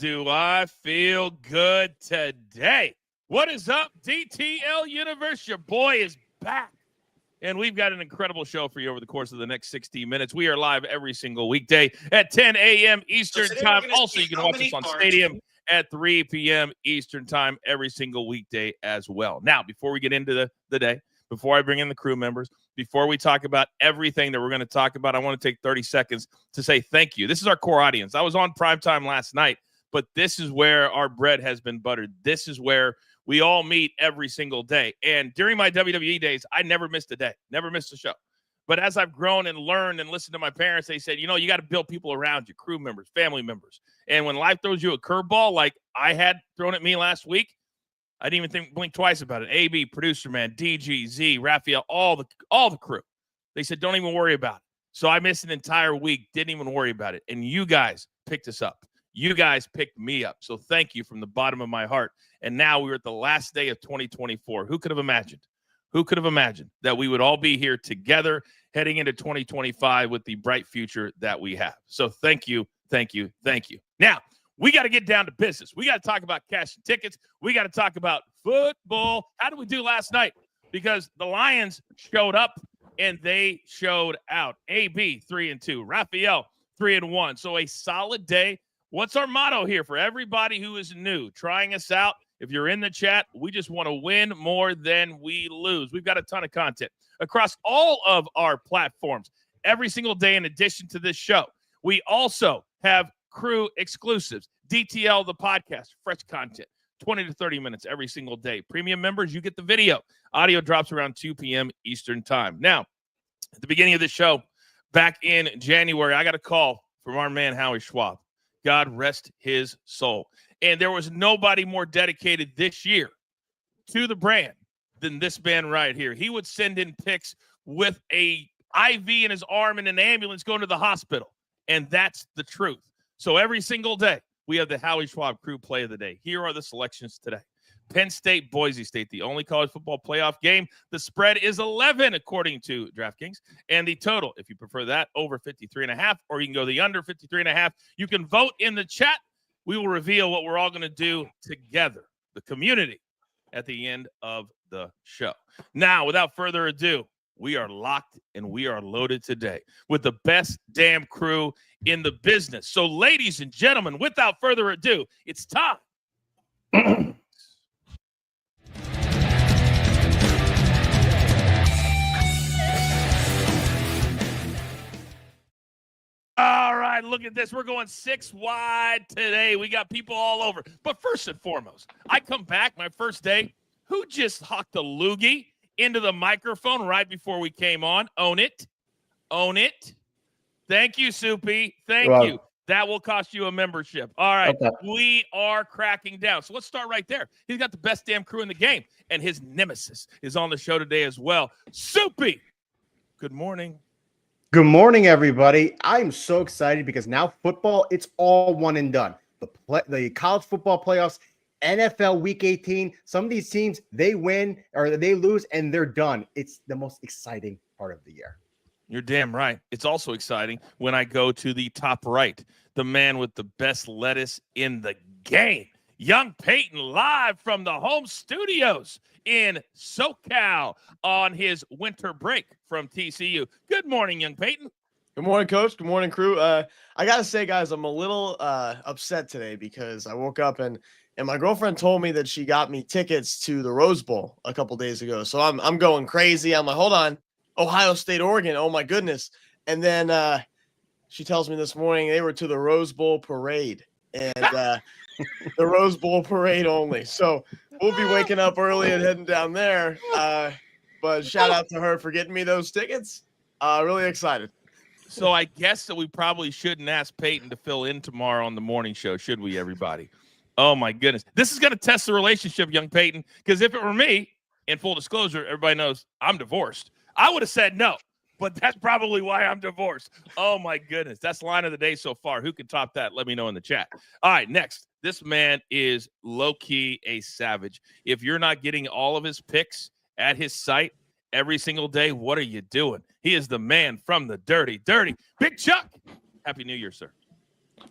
do I feel good today? What is up, DTL Universe? Your boy is back. And we've got an incredible show for you over the course of the next 60 minutes. We are live every single weekday at 10 a.m. Eastern Time. Also, you can watch us on Stadium at 3 p.m. Eastern Time every single weekday as well. Now, before we get into the day, before I bring in the crew members, before we talk about everything that we're going to talk about, I want to take 30 seconds to say thank you. This is our core audience. I was on primetime last night, but this is where our bread has been buttered. This is where we all meet every single day. And during my WWE days, I never missed a day, never missed a show. But as I've grown and learned and listened to my parents, they said, you know, you got to build people around you, crew members, family members. And when life throws you a curveball like I had thrown at me last week, I didn't even blink twice about it. AB, producer man, DG, Z, Raphael, all the crew. They said, don't even worry about it. So I missed an entire week, didn't even worry about it. And you guys picked us up. You guys picked me up. So thank you from the bottom of my heart. And now we're at the last day of 2024. Who could have imagined? Who could have imagined that we would all be here together heading into 2025 with the bright future that we have? So thank you, thank you, thank you. Now, we got to get down to business. We got to talk about cash and tickets. We got to talk about football. How did we do last night? Because the Lions showed up and they showed out. AB 3-2, Raphael 3-1. So a solid day. What's our motto here for everybody who is new, trying us out? If you're in the chat, we just want to win more than we lose. We've got a ton of content across all of our platforms every single day in addition to this show. We also have crew exclusives, DTL, the podcast, fresh content, 20 to 30 minutes every single day. Premium members, you get the video. Audio drops around 2 p.m. Eastern time. Now, at the beginning of the show, back in January, I got a call from our man, Howie Schwab. God rest his soul. And there was nobody more dedicated this year to the brand than this man right here. He would send in pics with a IV in his arm and an ambulance going to the hospital. And that's the truth. So every single day, we have the Howie Schwab Crew Play of the Day. Here are the selections today. Penn State, Boise State, the only college football playoff game. The spread is 11, according to DraftKings. And the total, if you prefer that, over 53.5, or you can go the under 53.5. You can vote in the chat. We will reveal what we're all going to do together, the community, at the end of the show. Now, without further ado, we are locked and we are loaded today with the best damn crew in the business. So, ladies and gentlemen, without further ado, it's time. All right, look at this. We're going 6 wide today. We got people all over. But first and foremost, I come back my first day. Who just hocked a loogie into the microphone right before we came on? Own it. Own it. Thank you, Soupy. Thank you. That will cost you a membership. All right. Okay. We are cracking down. So let's start right there. He's got the best damn crew in the game, and his nemesis is on the show today as well. Soupy, good morning. Good morning, everybody. I'm so excited because now football, it's all one and done. The college football playoffs, NFL Week 18, some of these teams, they win or they lose, and they're done. It's the most exciting part of the year. You're damn right. It's also exciting when I go to the top right, the man with the best lettuce in the game. Young Peyton live from the home studios in SoCal on his winter break from TCU. Good morning, Young Peyton. Good morning, Coach. Good morning, crew. I got to say, guys, I'm a little upset today because I woke up and my girlfriend told me that she got me tickets to the Rose Bowl a couple days ago. So I'm going crazy. I'm like, hold on. Ohio State, Oregon. Oh, my goodness. And then she tells me this morning they were to the Rose Bowl parade. And the Rose Bowl parade only. So we'll be waking up early and heading down there. But shout out to her for getting me those tickets. Really excited. So I guess that we probably shouldn't ask Peyton to fill in tomorrow on the morning show, should we, everybody? Oh, my goodness. This is going to test the relationship, Young Peyton, because if it were me, in full disclosure, everybody knows I'm divorced. I would have said no, but that's probably why I'm divorced. Oh, my goodness. That's line of the day so far. Who can top that? Let me know in the chat. All right, next. This man is low-key a savage. If you're not getting all of his picks at his site every single day, what are you doing? He is the man from the dirty. Big Chuck. Happy New Year, sir.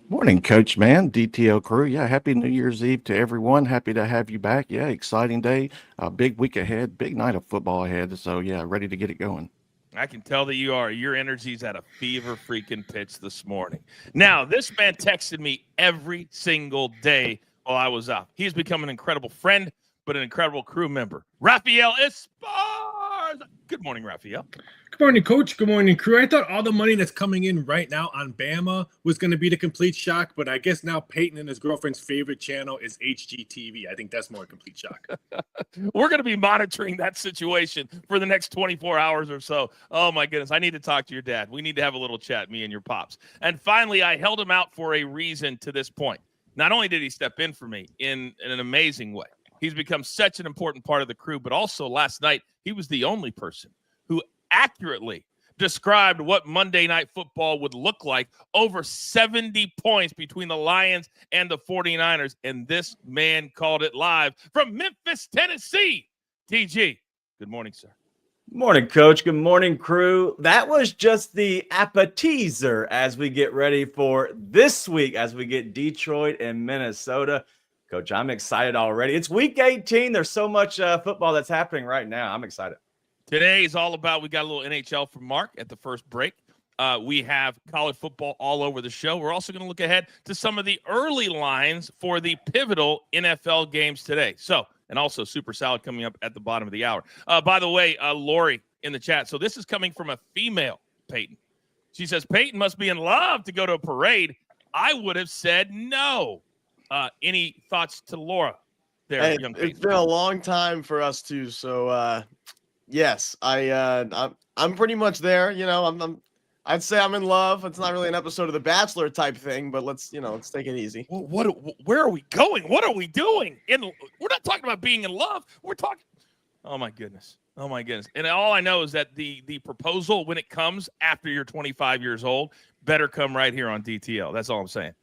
Morning, Coach, man. DTL crew. Yeah, happy New Year's Eve to everyone. Happy to have you back. Yeah, exciting day. A big week ahead, big night of football ahead. So, yeah, ready to get it going. I can tell that you are. Your energy's at a fever freaking pitch this morning. Now, this man texted me every single day while I was out. He's become an incredible friend, but an incredible crew member. Rafael Esparza. Good morning, Rafael. Good morning, Coach. Good morning, crew. I thought all the money that's coming in right now on Bama was going to be the complete shock, but I guess now Peyton and his girlfriend's favorite channel is HGTV. I think that's more a complete shock. We're going to be monitoring that situation for the next 24 hours or so. Oh, my goodness. I need to talk to your dad. We need to have a little chat, me and your pops. And finally, I held him out for a reason to this point. Not only did he step in for me in an amazing way, he's become such an important part of the crew, but also last night, he was the only person who accurately described what Monday Night Football would look like. Over 70 points between the Lions and the 49ers. And this man called it live from Memphis, Tennessee. TG, good morning, sir. Morning, Coach. Good morning, crew. That was just the appetizer as we get ready for this week, as we get Detroit and Minnesota. Coach, I'm excited already. It's week 18. There's so much football that's happening right now. I'm excited. Today is all about, we got a little NHL from Mark at the first break. We have college football all over the show. We're also going to look ahead to some of the early lines for the pivotal NFL games today. So, and also Super Salad coming up at the bottom of the hour. By the way, Lori in the chat. So this is coming from a female Peyton. She says, Peyton must be in love to go to a parade. I would have said no. Any thoughts to Laura there, Hey, young it's Peyton? been a long time for us too. So yes, I'm pretty much there. You know, I'd say I'm in love. It's not really an episode of The Bachelor type thing, but let's take it easy. Where are we going? What are we doing? We're not talking about being in love. We're talking. Oh my goodness. Oh my goodness. And all I know is that the proposal, when it comes after you're 25 years old, better come right here on DTL. That's all I'm saying.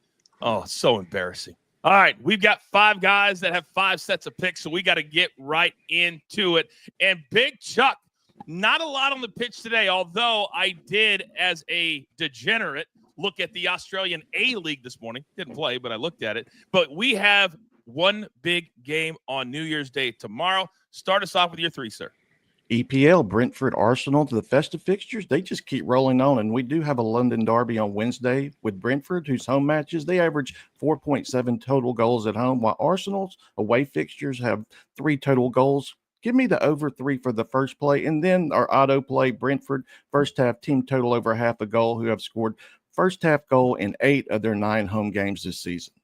Oh, it's so embarrassing. All right, we've got 5 guys that have 5 sets of picks, so we got to get right into it. And Big Chuck, not a lot on the pitch today, although I did, as a degenerate, look at the Australian A-League this morning. Didn't play, but I looked at it. But we have one big game on New Year's Day tomorrow. Start us off with your 3, sir. EPL, Brentford, Arsenal, to the festive fixtures, they just keep rolling on. And we do have a London derby on Wednesday with Brentford, whose home matches, they average 4.7 total goals at home, while Arsenal's away fixtures have 3 total goals. Give me the over 3 for the first play. And then our auto play, Brentford, first half team total over half a goal, who have scored first half goal in 8 of their 9 home games this season.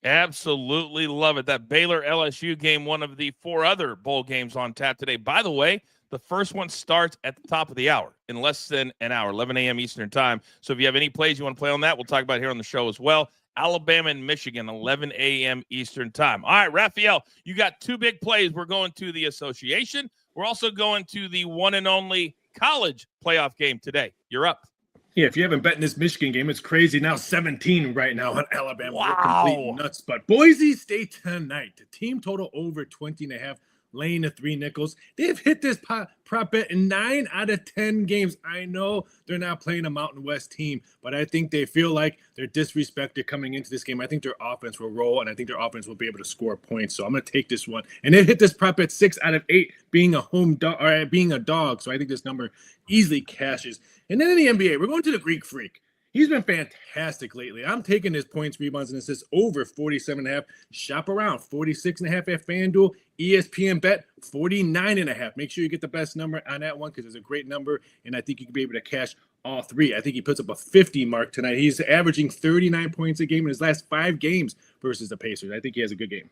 Absolutely love it. That Baylor LSU game, one of the 4 other bowl games on tap today. By the way, the first one starts at the top of the hour in less than an hour, 11 a.m. Eastern time. So if you have any plays you want to play on that, we'll talk about it here on the show as well. Alabama and Michigan, 11 a.m. Eastern time. All right, Raphael, you got 2 big plays. We're going to the association. We're also going to the one and only college playoff game today. You're up. Yeah, if you haven't bet in this Michigan game, it's crazy. Now 17 right now on Alabama. Wow. They're complete nuts. But Boise State tonight, the team total over 20.5, laying the 3 nickels. They've hit this prop bet in 9 out of 10 games. I know they're not playing a Mountain West team, but I think they feel like they're disrespected coming into this game. I think their offense will roll, and I think their offense will be able to score points. So I'm going to take this one. And they hit this prop bet 6 out of 8, being a home dog or being a dog. So I think this number easily cashes. And then in the NBA, we're going to the Greek Freak. He's been fantastic lately. I'm taking his points, rebounds, and assists over 47.5. Shop around 46.5 at FanDuel. ESPN bet 49.5. Make sure you get the best number on that one because it's a great number, and I think you can be able to cash all 3. I think he puts up a 50 mark tonight. He's averaging 39 points a game in his last 5 games versus the Pacers. I think he has a good game.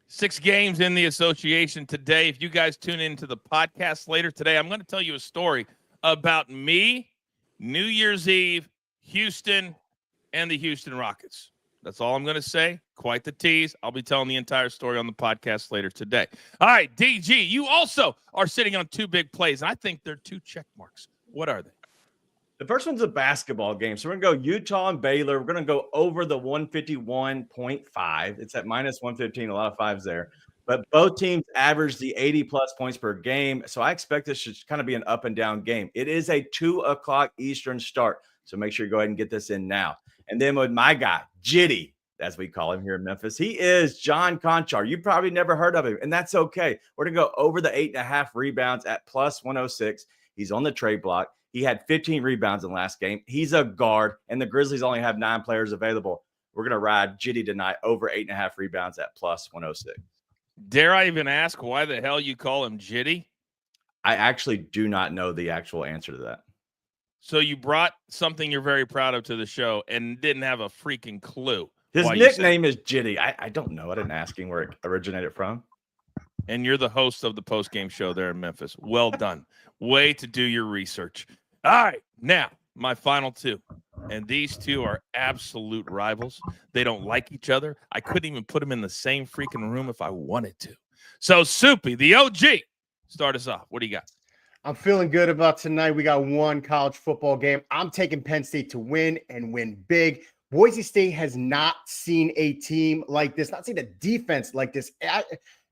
6 games in the association today. If you guys tune into the podcast later today, I'm going to tell you a story about me, New Year's Eve, Houston, and the Houston Rockets. That's all I'm going to say. Quite the tease. I'll be telling the entire story on the podcast later today. All right, DG, you also are sitting on 2 big plays, and I think they're 2 check marks. What are they? The first one's a basketball game. So we're going to go Utah and Baylor. We're going to go over the 151.5. It's at minus 115, a lot of 5s there. But both teams average the 80-plus points per game. So I expect this should kind of be an up-and-down game. It is a 2 o'clock Eastern start. So make sure you go ahead and get this in now. And then with my guy, Jitty, as we call him here in Memphis, he is John Conchar. You probably never heard of him, and that's okay. We're going to go over the 8.5 rebounds at plus 106. He's on the trade block. He had 15 rebounds in the last game. He's a guard, and the Grizzlies only have 9 players available. We're going to ride Jitty tonight over 8.5 rebounds at plus 106. Dare I even ask why the hell you call him Jitty? I actually do not know the actual answer to that. So you brought something you're very proud of to the show and didn't have a freaking clue. His nickname is Jitty. I don't know. I didn't ask him where it originated from. And you're the host of the post-game show there in Memphis. Well done. Way to do your research. All right, now my final 2. And these 2 are absolute rivals. They don't like each other. I couldn't even put them in the same freaking room if I wanted to. So, Soupy, the OG, start us off. What do you got? I'm feeling good about tonight. We got one college football game. I'm taking Penn State to win and win big. Boise State has not seen a team like this, not seen a defense like this.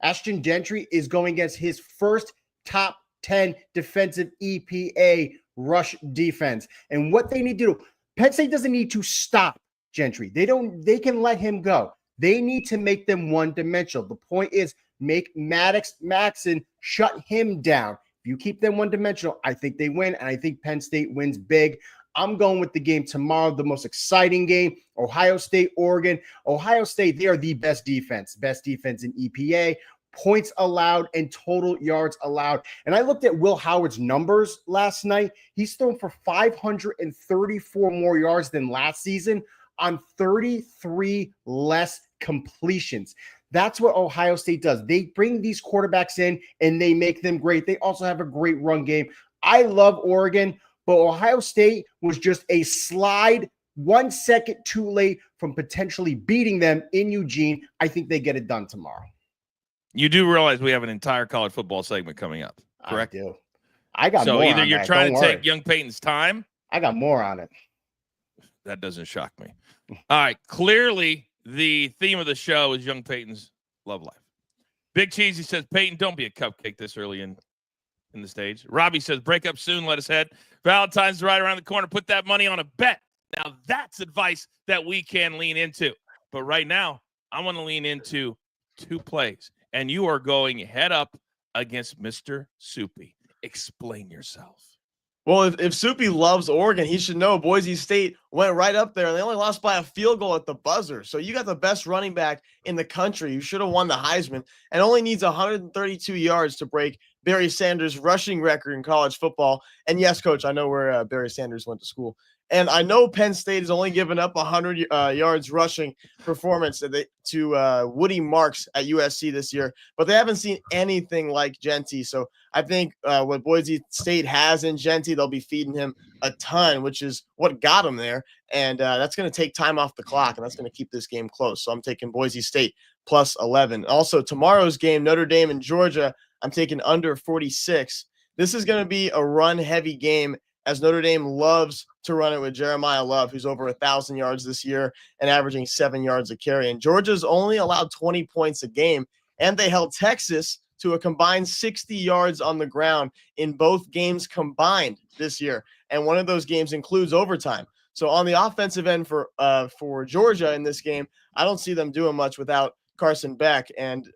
Ashton Gentry is going against his first top 10 defensive EPA rush defense. And what they need to do, Penn State doesn't need to stop Gentry. They can let him go. They need to make them one-dimensional. The point is make Maxon shut him down. If you keep them one-dimensional, I think they win, and I think Penn State wins big. I'm going with the game tomorrow, the most exciting game, Ohio State, Oregon. Ohio State, they are the best defense in EPA, points allowed and total yards allowed. And I looked at Will Howard's numbers last night. He's thrown for 534 more yards than last season on 33 less completions. That's what Ohio State does. They bring these quarterbacks in and they make them great. They also have a great run game. I love Oregon, but Ohio State was just a slide 1 second too late from potentially beating them in Eugene. I think they get it done tomorrow. You do realize we have an entire college football segment coming up, correct? I do. I got so more either on you're that. trying Don't to worry. take young Peyton's time. I got more on it. That doesn't shock me. All right. Clearly, the theme of the show is young Peyton's love life. Big Cheesy says, Peyton, don't be a cupcake this early in the stage. Robbie says, break up soon. Let us head. Valentine's right around the corner. Put that money on a bet. Now, that's advice that we can lean into. But right now, I want to lean into 2 plays. And you are going head up against Mr. Soupy. Explain yourself. Well, if Soupy loves Oregon, he should know Boise State went right up there, and they only lost by a field goal at the buzzer. So you got the best running back in the country. You should have won the Heisman, and only needs 132 yards to break Barry Sanders' rushing record in college football. And yes, Coach, I know where Barry Sanders went to school. And I know Penn State has only given up 100 yards rushing performance to Woody Marks at USC this year, but they haven't seen anything like Genty. So I think what Boise State has in Genty, they'll be feeding him a ton, which is what got him there. And that's going to take time off the clock, and that's going to keep this game close. So I'm taking Boise State plus 11. Also, tomorrow's game, Notre Dame and Georgia, I'm taking under 46. This is going to be a run-heavy game, as Notre Dame loves to run it with Jeremiah Love, who's over 1,000 yards this year and averaging 7 yards a carry. And Georgia's only allowed 20 points a game, and they held Texas to a combined 60 yards on the ground in both games combined this year. And one of those games includes overtime. So on the offensive end for Georgia in this game, I don't see them doing much without Carson Beck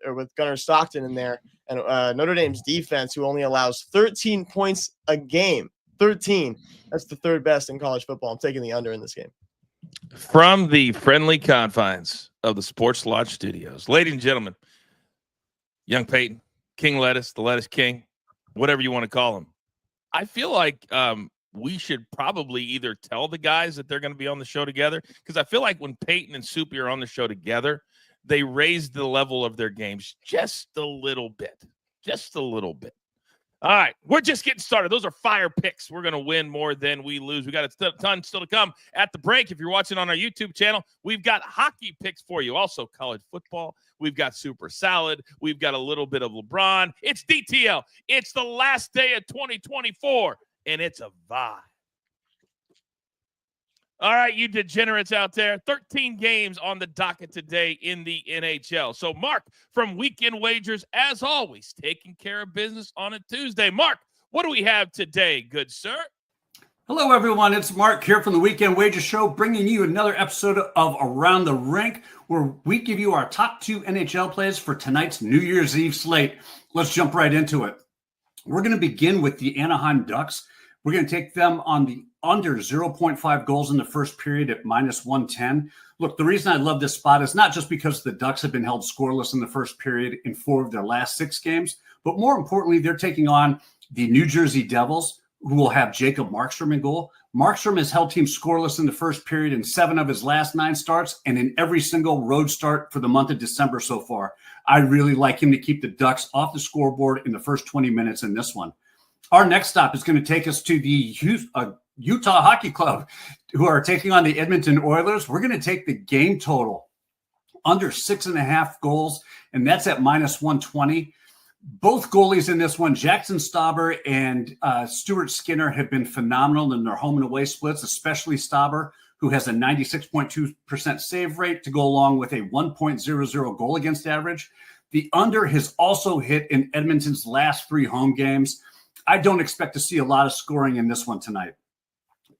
or with Gunnar Stockton in there. And Notre Dame's defense, who only allows 13 points a game. 13. That's the 3rd best in college football. I'm taking the under in this game. From the friendly confines of the Sports Lodge Studios, ladies and gentlemen, young Peyton, King Lettuce, the Lettuce King, whatever you want to call him. I feel like we should probably either tell the guys that they're going to be on the show together, because I feel like when Peyton and Soupy are on the show together, they raise the level of their games just a little bit. Just a little bit. All right, we're just getting started. Those are fire picks. We're going to win more than we lose. We got a ton still to come at the break. If you're watching on our YouTube channel, we've got hockey picks for you. Also, college football. We've got Super Salad. We've got a little bit of LeBron. It's DTL. It's the last day of 2024, and it's a vibe. All right, you degenerates out there, 13 games on the docket today in the NHL. So, Mark from Weekend Wagers, as always, taking care of business on a Tuesday. Mark, what do we have today, good sir? Hello, everyone. It's Mark here from the Weekend Wager Show, bringing you another episode of Around the Rink, where we give you our top 2 NHL plays for tonight's New Year's Eve slate. Let's jump right into it. We're going to begin with the Anaheim Ducks. We're going to take them on the under 0.5 goals in the first period at -110. Look, the reason I love this spot is not just because the Ducks have been held scoreless in the first period in 4 of their last 6 games, but more importantly, they're taking on the New Jersey Devils, who will have Jacob Markstrom in goal. Markstrom has held teams scoreless in the first period in 7 of his last 9 starts and in every single road start for the month of December so far. I really like him to keep the Ducks off the scoreboard in the first 20 minutes in this one. Our next stop is going to take us to the Utah Hockey Club, who are taking on the Edmonton Oilers. We're going to take the game total under 6.5 goals, and that's at -120. Both goalies in this one, Jackson Stauber and Stuart Skinner, have been phenomenal in their home and away splits, especially Stauber, who has a 96.2% save rate to go along with a 1.00 goal against average. The under has also hit in Edmonton's last 3 home games. I don't expect to see a lot of scoring in this one tonight.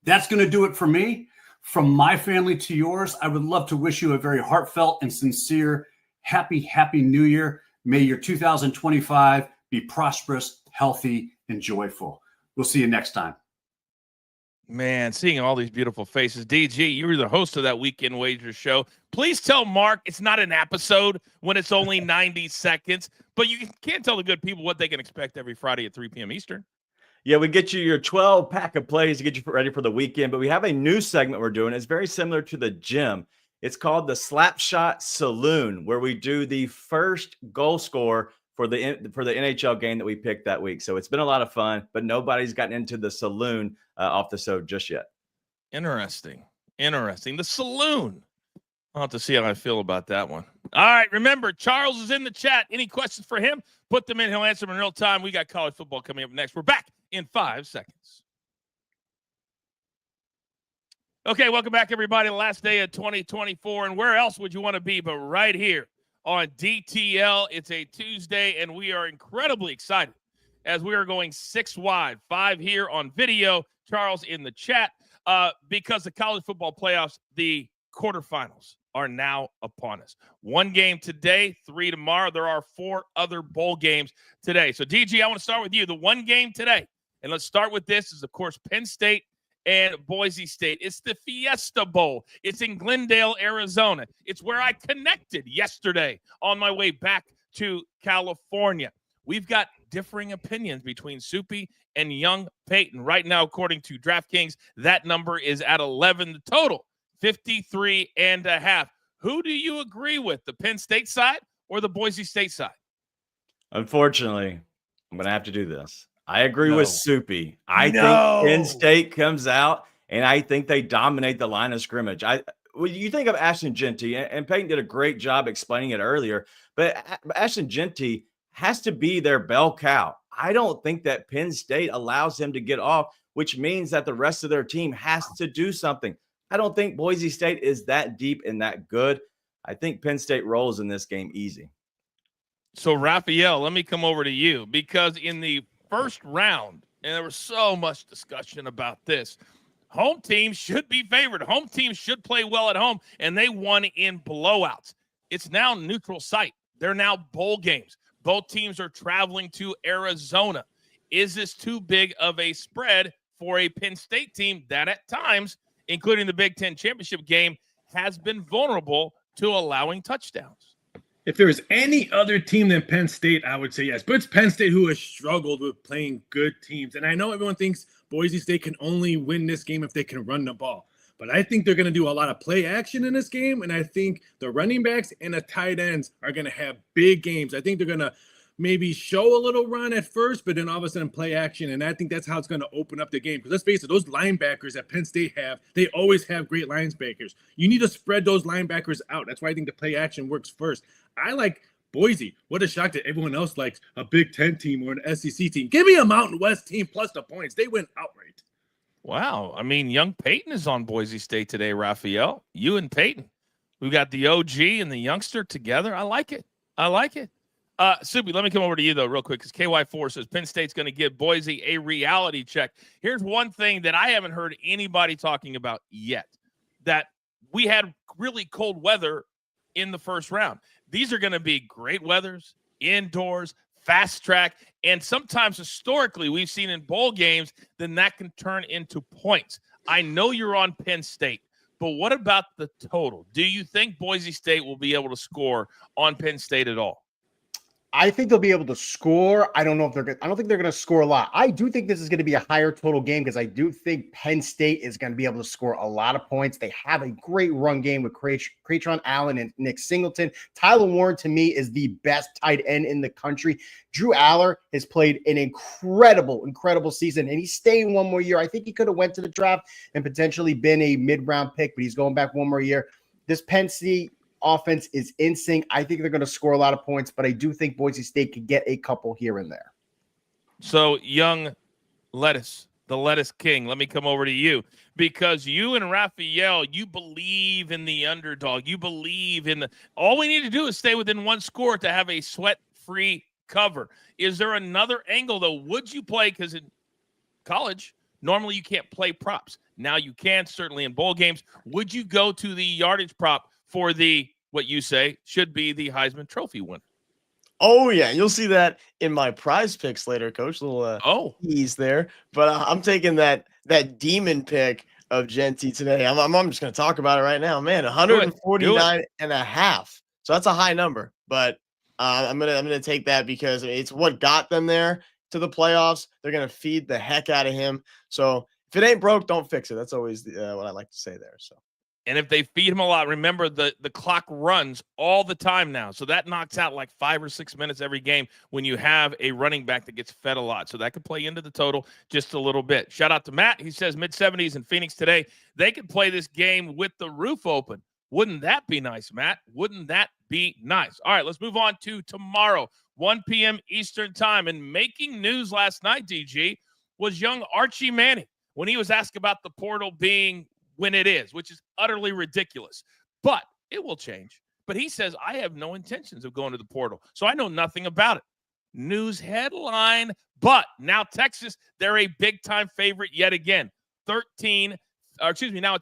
That's going to do it for me. From my family to yours, I would love to wish you a very heartfelt and sincere happy New Year. May your 2025 be prosperous, healthy, and joyful. We'll see you next time. Man, seeing all these beautiful faces. DG, you were the host of that Weekend Wager Show. Please tell Mark it's not an episode when it's only 90 seconds, but you can't tell the good people what they can expect every Friday at 3 p.m. Eastern. Yeah, we get you your 12 pack of plays to get you ready for the weekend, but we have a new segment we're doing. It's very similar to the gym. It's called the Slapshot Saloon, where we do the first goal scorer for the NHL game that we picked that week. So it's been a lot of fun, but nobody's gotten into the saloon off the show just yet. Interesting. The saloon. I'll have to see how I feel about that one. All right, remember, Charles is in the chat. Any questions for him? Put them in. He'll answer them in real time. We got college football coming up next. We're back in 5 seconds. Okay, welcome back, everybody. The last day of 2024, and where else would you want to be but right here on DTL? It's a Tuesday, and we are incredibly excited as we are going 6 wide, 5 here on video. Charles in the chat, because the college football playoffs, the quarterfinals are now upon us. 1 game today, 3 tomorrow. There are 4 other bowl games today. So, DG, I want to start with you. The 1 game today, and let's start with this, is, of course, Penn State and Boise State. It's the Fiesta Bowl. It's in Glendale, Arizona. It's where I connected yesterday on my way back to California. We've got differing opinions between Soupy and young Peyton. Right now, according to DraftKings, that number is at 11. The total, 53.5. Who do you agree with, the Penn State side or the Boise State side? Unfortunately, I'm going to have to do this. I agree with Soupy. I think Penn State comes out, and I think they dominate the line of scrimmage. When you think of Ashton Jeanty, and Peyton did a great job explaining it earlier, but Ashton Jeanty has to be their bell cow. I don't think that Penn State allows him to get off, which means that the rest of their team has to do something. I don't think Boise State is that deep and that good. I think Penn State rolls in this game easy. So, Raphael, let me come over to you, because in the first round, and there was so much discussion about this, home teams should be favored. Home teams should play well at home, and they won in blowouts. It's now neutral site. They're now bowl games. Both teams are traveling to Arizona. Is this too big of a spread for a Penn State team that at times, including the Big Ten championship game, has been vulnerable to allowing touchdowns? If there was any other team than Penn State, I would say yes. But it's Penn State who has struggled with playing good teams. And I know everyone thinks Boise State can only win this game if they can run the ball. But I think they're going to do a lot of play action in this game. And I think the running backs and the tight ends are going to have big games. I think they're going to maybe show a little run at first, but then all of a sudden play action. And I think that's how it's going to open up the game. Because let's face it, those linebackers that Penn State have, they always have great linebackers. You need to spread those linebackers out. That's why I think the play action works first. I like Boise. What a shock that everyone else likes a Big Ten team or an SEC team. Give me a Mountain West team plus the points. They win outright. Wow. I mean, young Peyton is on Boise State today, Raphael. You and Peyton. We got the OG and the youngster together. I like it. Subi, let me come over to you, though, real quick, because KY4 says Penn State's going to give Boise a reality check. Here's one thing that I haven't heard anybody talking about yet, that we had really cold weather in the first round. These are going to be great weathers, indoors, fast track, and sometimes historically we've seen in bowl games, then that can turn into points. I know you're on Penn State, but what about the total? Do you think Boise State will be able to score on Penn State at all? I think they'll be able to score. I don't think they're going to score a lot. I do think this is going to be a higher total game because I do think Penn State is going to be able to score a lot of points. They have a great run game with Craytron Allen and Nick Singleton. Tyler Warren, to me, is the best tight end in the country. Drew Aller has played an incredible season, and he's staying one more year. I think he could have went to the draft and potentially been a mid-round pick, but he's going back one more year. This Penn State offense is in sync. I think they're going to score a lot of points, but I do think Boise State could get a couple here and there. So, young Lettuce, the Lettuce King, let me come over to you, because you and Raphael, you believe in the underdog. You believe in all we need to do is stay within one score to have a sweat-free cover. Is there another angle, though? Would you play, because in college, normally you can't play props. Now you can, certainly in bowl games. Would you go to the yardage prop for the, what you say, should be the Heisman Trophy winner? Oh, yeah. You'll see that in my prize picks later, Coach. A little ease there. But I'm taking that demon pick of Genty today. I'm just going to talk about it right now. Man, 149 and a half. So that's a high number. But I'm gonna take that because it's what got them there to the playoffs. They're going to feed the heck out of him. So if it ain't broke, don't fix it. That's always what I like to say there. So. And if they feed him a lot, remember the clock runs all the time now. So that knocks out like 5 or 6 minutes every game when you have a running back that gets fed a lot. So that could play into the total just a little bit. Shout out to Matt. He says mid-70s in Phoenix today. They could play this game with the roof open. Wouldn't that be nice, Matt? Wouldn't that be nice? All right, let's move on to tomorrow, 1 p.m. Eastern time. And making news last night, DG, was young Archie Manning when he was asked about the portal being when it is, which is utterly ridiculous. But it will change. But he says, I have no intentions of going to the portal, so I know nothing about it. News headline. But now Texas, they're a big-time favorite yet again. Now it's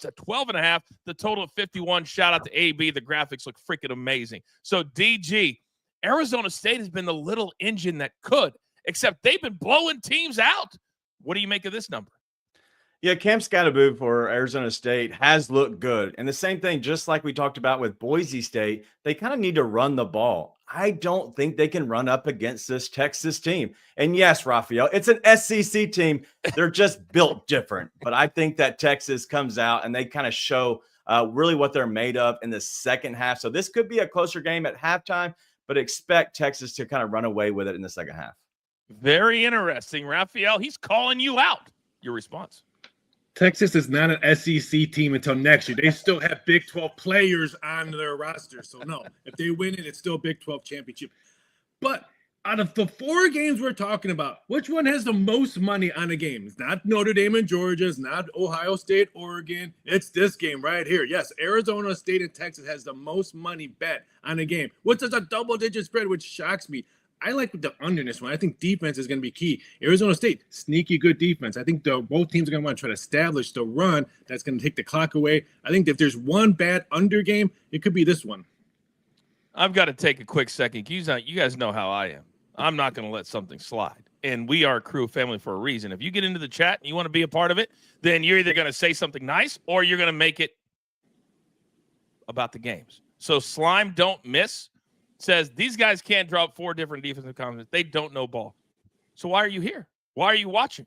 at 12.5. The total of 51. Shout out to AB. The graphics look freaking amazing. So, DG, Arizona State has been the little engine that could, except they've been blowing teams out. What do you make of this number? Yeah, Cam Scatterboot for Arizona State has looked good. And the same thing, just like we talked about with Boise State, they kind of need to run the ball. I don't think they can run up against this Texas team. And yes, Raphael, it's an SEC team. They're just built different. But I think that Texas comes out and they kind of show really what they're made of in the second half. So this could be a closer game at halftime, but expect Texas to kind of run away with it in the second half. Very interesting, Raphael. He's calling you out. Your response? Texas is not an SEC team until next year. They still have Big 12 players on their roster. So, no, if they win it, it's still Big 12 championship. But out of the 4 games we're talking about, which one has the most money on a game? It's not Notre Dame and Georgia. It's not Ohio State, Oregon. It's this game right here. Yes, Arizona State and Texas has the most money bet on a game, which is a double-digit spread, which shocks me. I like the under in this one. I think defense is going to be key. Arizona State, sneaky good defense. I think both teams are going to want to try to establish the run that's going to take the clock away. I think if there's one bad under game, it could be this one. I've got to take a quick second. You guys know how I am. I'm not going to let something slide. And we are a crew family for a reason. If you get into the chat and you want to be a part of it, then you're either going to say something nice or you're going to make it about the games. So Slime Don't Miss says these guys can't drop 4 different defensive comments. They don't know ball. So why are you here? Why are you watching?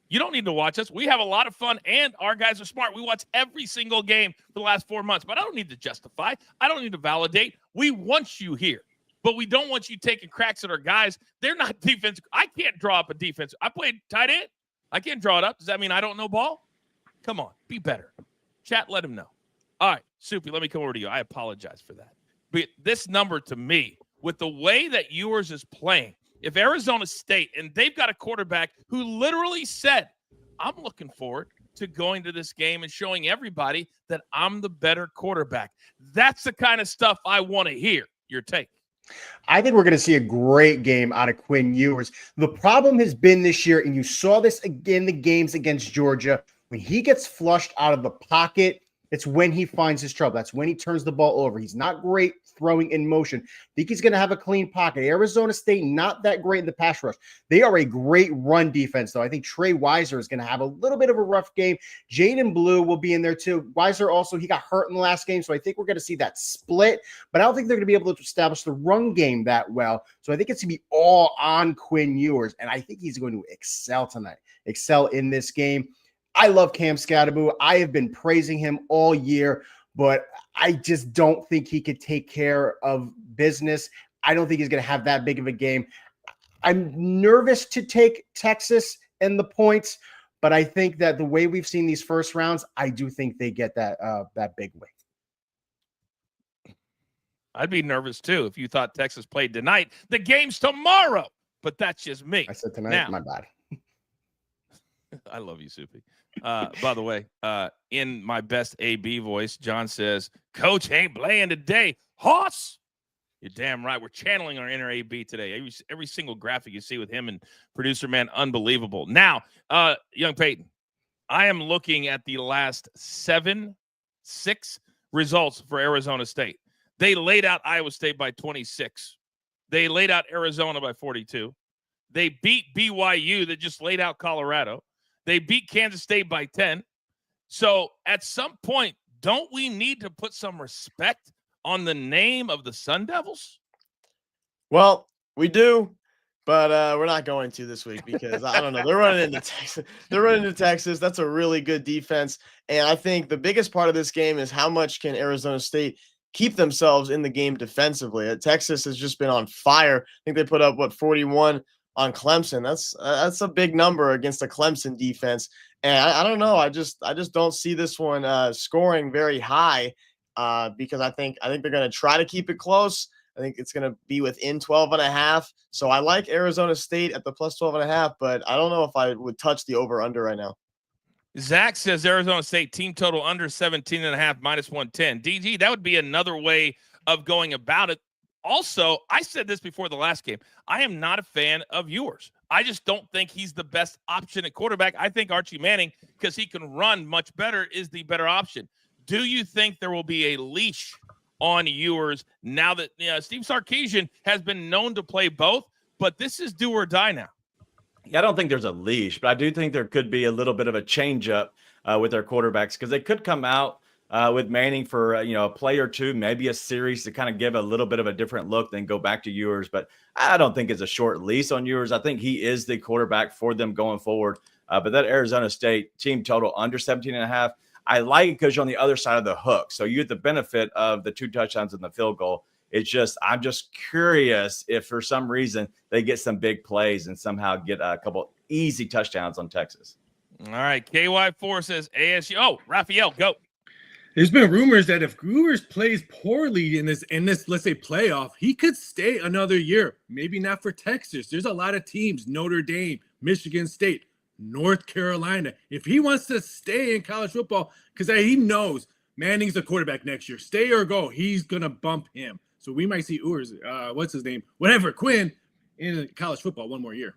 You don't need to watch us. We have a lot of fun, and our guys are smart. We watch every single game for the last 4 months, but I don't need to justify. I don't need to validate. We want you here, but we don't want you taking cracks at our guys. They're not defensive. I can't draw up a defense. I played tight end. I can't draw it up. Does that mean I don't know ball? Come on, be better. Chat, let him know. All right, Soupy, let me come over to you. I apologize for that. But this number to me, with the way that yours is playing, if Arizona State, and they've got a quarterback who literally said, I'm looking forward to going to this game and showing everybody that I'm the better quarterback. That's the kind of stuff I want to hear. Your take. I think we're going to see a great game out of Quinn Ewers. The problem has been this year, and you saw this again in the games against Georgia, when he gets flushed out of the pocket, it's when he finds his trouble. That's when he turns the ball over. He's not great throwing in motion. I think he's going to have a clean pocket. Arizona State, not that great in the pass rush. They are a great run defense, though. I think Trey Weiser is going to have a little bit of a rough game. Jaden Blue will be in there, too. Weiser also, he got hurt in the last game, so I think we're going to see that split. But I don't think they're going to be able to establish the run game that well. So I think it's going to be all on Quinn Ewers, and I think he's going to excel tonight, excel in this game. I love Cam Scatterbo. I have been praising him all year, but I just don't think he could take care of business. I don't think he's going to have that big of a game. I'm nervous to take Texas and the points, but I think that the way we've seen these first rounds, I do think they get that big win. I'd be nervous too if you thought Texas played tonight. The game's tomorrow, but that's just me. I said tonight, now, my bad. I love you, Soupy. By the way, in my best AB voice, John says, Coach ain't playing today. Hoss! You're damn right. We're channeling our inner AB today. Every single graphic you see with him and producer man, unbelievable. Now, young Peyton, I am looking at the last 6 results for Arizona State. They laid out Iowa State by 26. They laid out Arizona by 42. They beat BYU that just laid out Colorado. They beat Kansas State by 10. So at some point, don't we need to put some respect on the name of the Sun Devils? Well, we do, but we're not going to this week because I don't know. They're running into Texas. They're running into Texas. That's a really good defense. And I think the biggest part of this game is how much can Arizona State keep themselves in the game defensively. Texas has just been on fire. I think they put up, 41 on Clemson. That's a big number against a Clemson defense. And I don't know. I just don't see this one scoring very high because I think they're going to try to keep it close. I think it's going to be within 12.5. So I like Arizona State at the plus 12.5, but I don't know if I would touch the over under right now. Zach says Arizona State team total under 17.5 minus 110. DG, that would be another way of going about it. Also, I said this before the last game. I am not a fan of Ewers. I just don't think he's the best option at quarterback. I think Archie Manning, because he can run much better, is the better option. Do you think there will be a leash on Ewers now that Steve Sarkisian has been known to play both, but this is do or die now? Yeah, I don't think there's a leash, but I do think there could be a little bit of a change up with their quarterbacks because they could come out with Manning for a play or two, maybe a series to kind of give a little bit of a different look, then go back to Ewers. But I don't think it's a short lease on Ewers. I think he is the quarterback for them going forward. But that Arizona State team total under 17.5, I like it because you're on the other side of the hook. So you get the benefit of the 2 touchdowns and the field goal. I'm just curious if for some reason they get some big plays and somehow get a couple easy touchdowns on Texas. All right. KY4 says ASU. Oh, Raphael, go. There's been rumors that if Ewers plays poorly in this, let's say, playoff, he could stay another year. Maybe not for Texas. There's a lot of teams, Notre Dame, Michigan State, North Carolina. If he wants to stay in college football, because he knows Manning's the quarterback next year, stay or go, he's going to bump him. So we might see Ewers, Quinn, in college football one more year.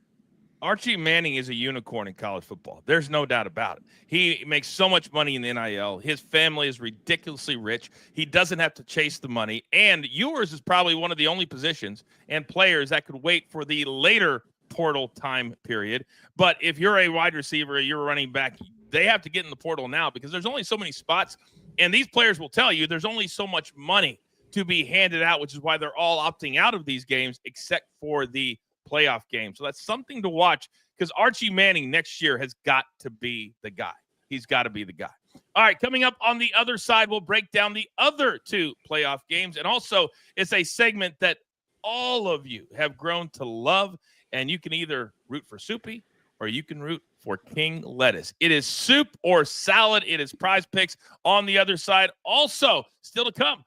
Archie Manning is a unicorn in college football. There's no doubt about it. He makes so much money in the NIL. His family is ridiculously rich. He doesn't have to chase the money. And Ewers is probably one of the only positions and players that could wait for the later portal time period. But if you're a wide receiver, you're a running back, they have to get in the portal now because there's only so many spots. And these players will tell you there's only so much money to be handed out, which is why they're all opting out of these games except for the playoff game. So that's something to watch because Archie Manning next year has got to be the guy. He's got to be the guy. All right, coming up on the other side, we'll break down the other 2 playoff games. And also, it's a segment that all of you have grown to love, and you can either root for Soupy or you can root for King Lettuce. It is soup or salad. It is Prize Picks on the other side. Also, still to come,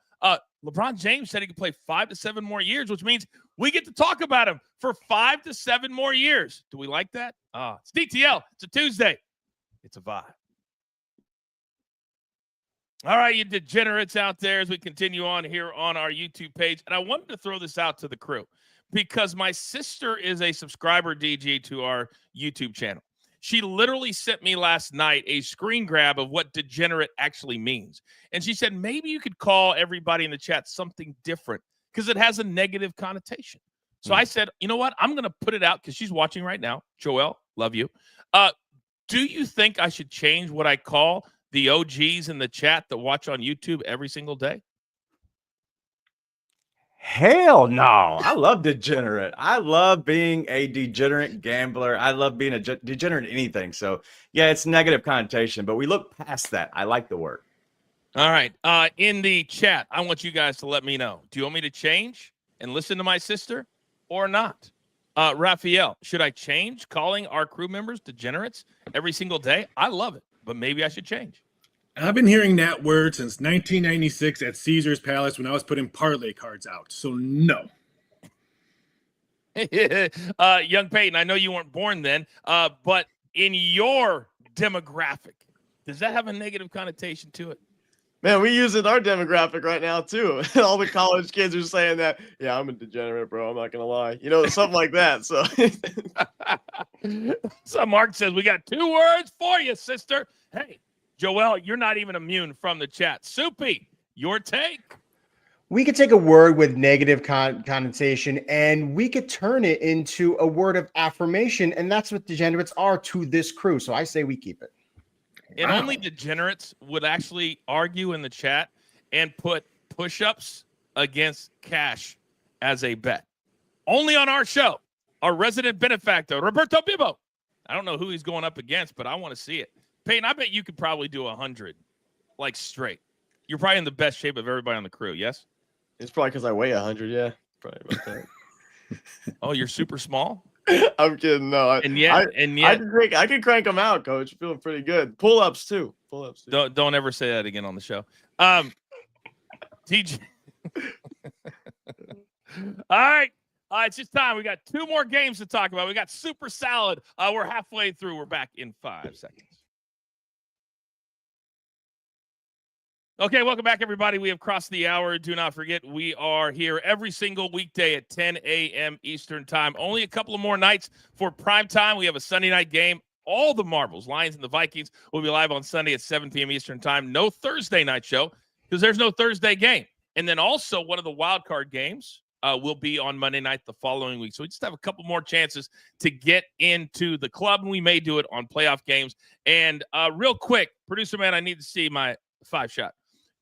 LeBron James said he could play 5 to 7 more years, which means we get to talk about him for 5 to 7 more years. Do we like that? It's DTL. It's a Tuesday. It's a vibe. All right, you degenerates out there, as we continue on here on our YouTube page. And I wanted to throw this out to the crew because my sister is a subscriber, DG, to our YouTube channel. She literally sent me last night a screen grab of what degenerate actually means. And she said, maybe you could call everybody in the chat something different because it has a negative connotation. So I said, you know what? I'm going to put it out because she's watching right now. Joelle, love you. Do you think I should change what I call the OGs in the chat that watch on YouTube every single day? Hell no. I love degenerate. I love being a degenerate gambler. I love being a degenerate in anything. So, yeah, it's negative connotation, but we look past that. I like the word. All right. In the chat, I want you guys to let me know. Do you want me to change and listen to my sister or not? Raphael, should I change calling our crew members degenerates every single day? I love it, but maybe I should change. I've been hearing that word since 1996 at Caesar's Palace when I was putting parlay cards out. So no. Young Peyton, I know you weren't born then, but in your demographic, does that have a negative connotation to it? Man, we use it in our demographic right now, too. All the college kids are saying that, yeah, I'm a degenerate, bro. I'm not going to lie. You know, something like that. So, so Mark says, we got 2 words for you, sister. Hey, Joelle, you're not even immune from the chat. Soupy, your take. We could take a word with negative connotation and we could turn it into a word of affirmation. And that's what degenerates are to this crew. So I say we keep it. And only degenerates would actually argue in the chat and put push-ups against cash as a bet. Only on our show, our resident benefactor, Roberto Bibo. I don't know who he's going up against, but I want to see it. Peyton, I bet you could probably do 100, like straight. You're probably in the best shape of everybody on the crew, yes? it's probably because I weigh 100, yeah. Probably about that. Oh, you're super small? I'm kidding. No, I can crank them out, coach. Feeling pretty good. Pull-ups too. Don't ever say that again on the show. TJ. All right. It's just time. We got 2 more games to talk about. We got Super Salad. We're halfway through. We're back in 5 seconds. Okay, welcome back, everybody. We have crossed the hour. Do not forget, we are here every single weekday at 10 a.m. Eastern time. Only a couple of more nights for prime time. We have a Sunday night game. All the marbles, Lions and the Vikings, will be live on Sunday at 7 p.m. Eastern time. No Thursday night show because there's no Thursday game. And then also one of the wild card games will be on Monday night the following week. So we just have a couple more chances to get into the club, and we may do it on playoff games. And real quick, producer man, I need to see my 5-shot.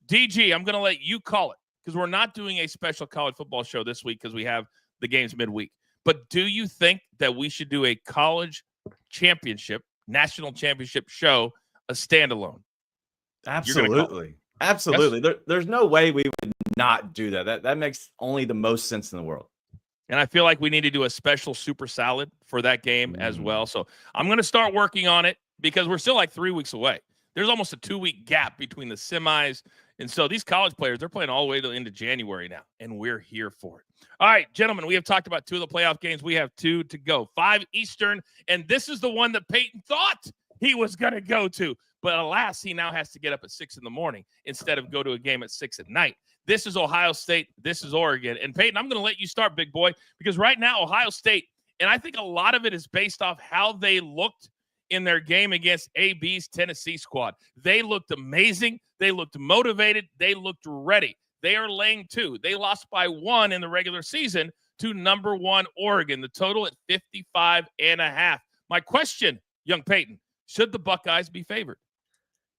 DG, I'm going to let you call it because we're not doing a special college football show this week because we have the games midweek. But do you think that we should do a college championship, national championship show, a standalone? Absolutely. Absolutely. Yes? There's no way we would not do that. That makes only the most sense in the world. And I feel like we need to do a special Super Salad for that game as well. So I'm going to start working on it because we're still like 3 weeks away. There's almost a 2-week gap between the semis. And so these college players, they're playing all the way to the end of January now, and we're here for it. All right, gentlemen, we have talked about 2 of the playoff games. We have 2 to go, 5 Eastern, and this is the one that Peyton thought he was going to go to. But alas, he now has to get up at 6 in the morning instead of go to a game at 6 at night. This is Ohio State. This is Oregon. And Peyton, I'm going to let you start, big boy, because right now Ohio State, and I think a lot of it is based off how they looked in their game against AB's Tennessee squad. They looked amazing. They looked motivated. They looked ready. They are laying 2. They lost by 1 in the regular season to number 1 Oregon. The total at 55.5. My question, young Peyton, should the Buckeyes be favored?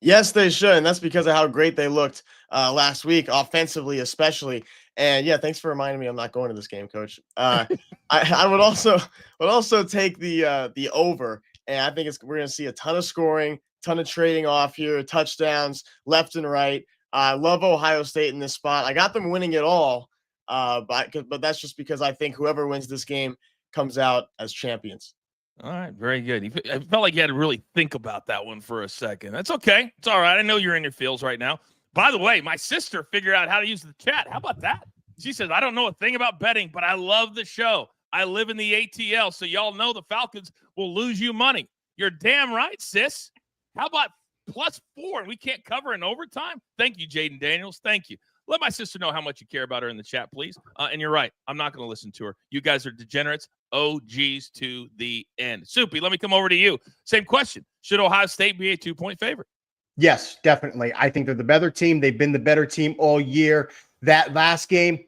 Yes, they should, and that's because of how great they looked last week, offensively especially. And yeah, thanks for reminding me I'm not going to this game, Coach. I would also take the over, and I think we're going to see a ton of scoring, ton of trading off here, touchdowns left and right. I love Ohio State in this spot. I got them winning it all, but that's just because I think whoever wins this game comes out as champions. All right, very good. I felt like you had to really think about that one for a second. That's okay. It's all right. I know you're in your feels right now. By the way, my sister figured out how to use the chat. How about that? She says, I don't know a thing about betting, but I love the show. I live in the ATL, so y'all know the Falcons will lose you money. You're damn right, sis. How about +4, and we can't cover in overtime? Thank you, Jaden Daniels. Thank you. Let my sister know how much you care about her in the chat, please. And you're right. I'm not going to listen to her. You guys are degenerates. OGs to the end. Soupy, let me come over to you. Same question. Should Ohio State be a 2-point favorite? Yes, definitely. I think they're the better team. They've been the better team all year. That last game,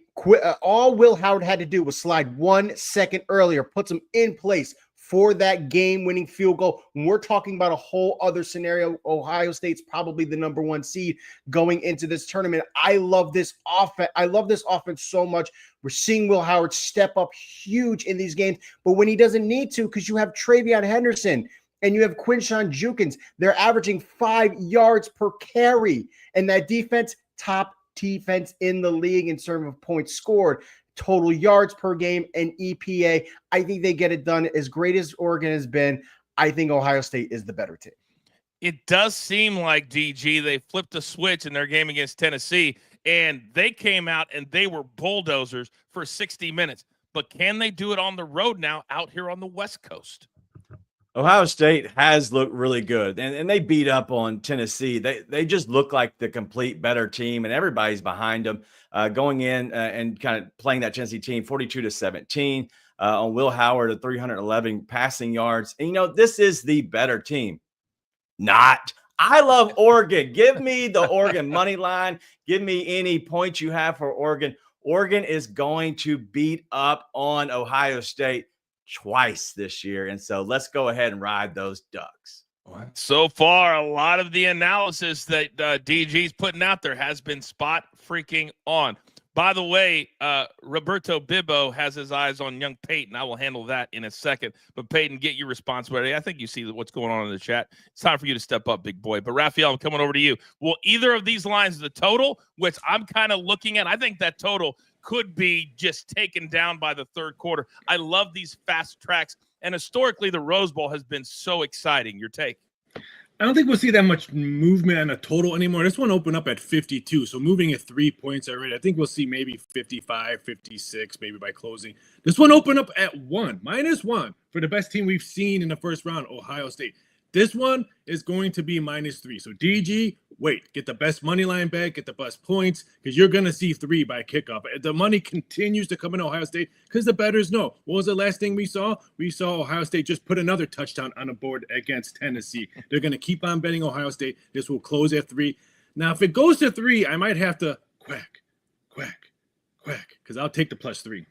all Will Howard had to do was slide 1 second earlier, puts him in place for that game-winning field goal. When we're talking about a whole other scenario, Ohio State's probably the #1 seed going into this tournament. I love this offense. I love this offense so much. We're seeing Will Howard step up huge in these games, but when he doesn't need to, because you have Travion Henderson and you have Quinshon Jukins, they're averaging 5 yards per carry. And that defense, top defense in the league in terms of points scored, total yards per game, and EPA. I think they get it done. As great as Oregon has been, I think Ohio State is the better team. It does seem like, DG, they flipped a switch in their game against Tennessee, and they came out and they were bulldozers for 60 minutes. But can they do it on the road now out here on the West Coast? Ohio State has looked really good, and they beat up on Tennessee. They just look like the complete better team, and everybody's behind them going in and kind of playing that Tennessee team 42-17 on Will Howard at 311 passing yards. And, this is the better team. Not. I love Oregon. Give me the Oregon money line. Give me any points you have for Oregon. Oregon is going to beat up on Ohio State twice this year. And so let's go ahead and ride those Ducks. So far, a lot of the analysis that DG's putting out there has been spot freaking on. By the way, Roberto Bibbo has his eyes on young Peyton. I will handle that in a second. But Peyton, get your response ready. I think you see what's going on in the chat. It's time for you to step up, big boy. But Raphael, I'm coming over to you. Will either of these lines, the total, which I'm kind of looking at, I think that total could be just taken down by the third quarter. I love these fast tracks. And historically, the Rose Bowl has been so exciting. Your take? I don't think we'll see that much movement on a total anymore. This one opened up at 52, so moving at 3 points already. I think we'll see maybe 55, 56, maybe by closing. This one opened up at -1 for the best team we've seen in the first round, Ohio State. This one is going to be -3. So DG, wait, get the best money line back, get the best points, because you're going to see 3 by kickoff. The money continues to come in Ohio State because the bettors know. What was the last thing we saw? We saw Ohio State just put another touchdown on the board against Tennessee. They're going to keep on betting Ohio State. This will close at 3. Now, if it goes to 3, I might have to quack, because I'll take the +3.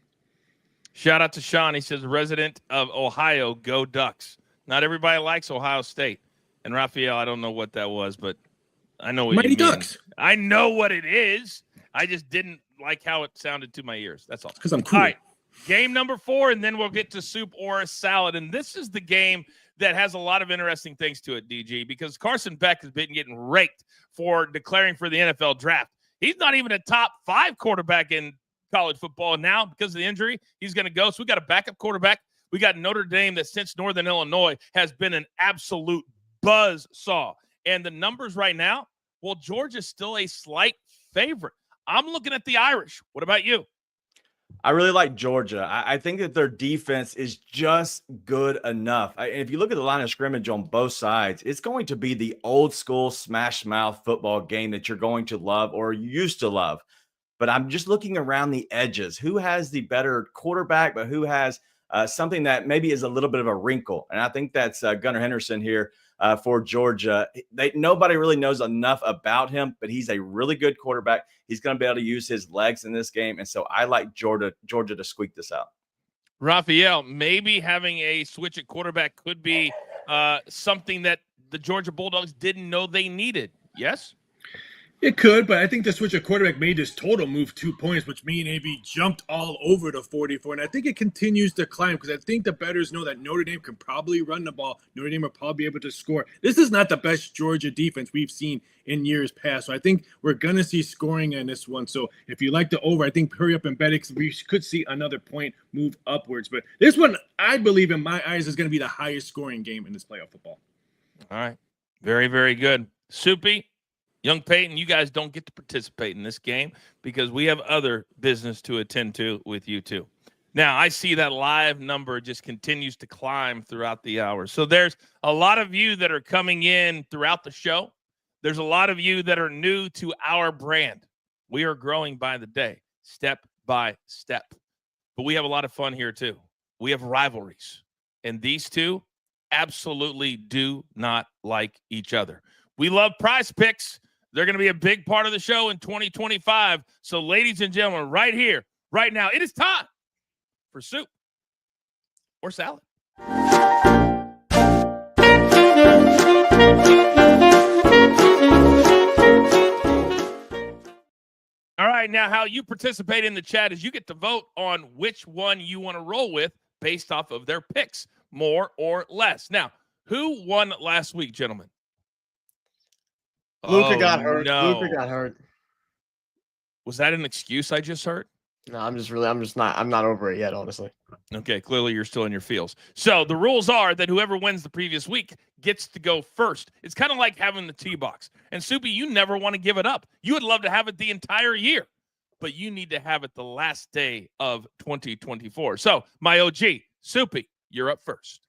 Shout out to Sean. He says, resident of Ohio, go Ducks. Not everybody likes Ohio State. And Raphael, I don't know what that was, but I know what Mighty you mean. Ducks. I know what it is. I just didn't like how it sounded to my ears. That's all. Because I'm cool. All right, game number 4, and then we'll get to soup or a salad. And this is the game that has a lot of interesting things to it, DG, because Carson Beck has been getting raked for declaring for the NFL draft. He's not even a top 5 quarterback in college football now because of the injury. He's going to go. So we got a backup quarterback. We got Notre Dame that since Northern Illinois has been an absolute buzzsaw. And the numbers right now, well, Georgia's still a slight favorite. I'm looking at the Irish. What about you? I really like Georgia. I think that their defense is just good enough. If you look at the line of scrimmage on both sides, it's going to be the old school smash mouth football game that you're going to love or used to love. But I'm just looking around the edges. Who has the better quarterback, but who has something that maybe is a little bit of a wrinkle? And I think that's Gunnar Henderson here for Georgia. Nobody really knows enough about him, but he's a really good quarterback. He's going to be able to use his legs in this game. And so I like Georgia to squeak this out. Raphael, maybe having a switch at quarterback could be something that the Georgia Bulldogs didn't know they needed. Yes? It could, but I think the switch of quarterback made this total move 2 points, which means AB jumped all over the 44. And I think it continues to climb because I think the bettors know that Notre Dame can probably run the ball. Notre Dame will probably be able to score. This is not the best Georgia defense we've seen in years past. So I think we're going to see scoring in this one. So if you like the over, I think hurry up and bet it. We could see another point move upwards. But this one, I believe in my eyes, is going to be the highest scoring game in this playoff football. All right. Very, very good. Soupy. Young Peyton, you guys don't get to participate in this game because we have other business to attend to with you too. Now, I see that live number just continues to climb throughout the hour. So there's a lot of you that are coming in throughout the show There's a lot of you that are new to our brand. We are growing by the day, step by step. But we have a lot of fun here too. We have rivalries. And these two absolutely do not like each other. We love Prize Picks. They're going to be a big part of the show in 2025. So, ladies and gentlemen, right here, right now, it is time for soup or salad. All right, now how you participate in the chat is you get to vote on which one you want to roll with based off of their picks, more or less. Now, who won last week, gentlemen? Luca got hurt. No. Luca got hurt. Was that an excuse I just heard? No, I'm not over it yet, honestly. Okay, clearly you're still in your feels. So the rules are that whoever wins the previous week gets to go first. It's kind of like having the tee box. And Soupy, you never want to give it up. You would love to have it the entire year, but you need to have it the last day of 2024. So my OG, Soupy, you're up first.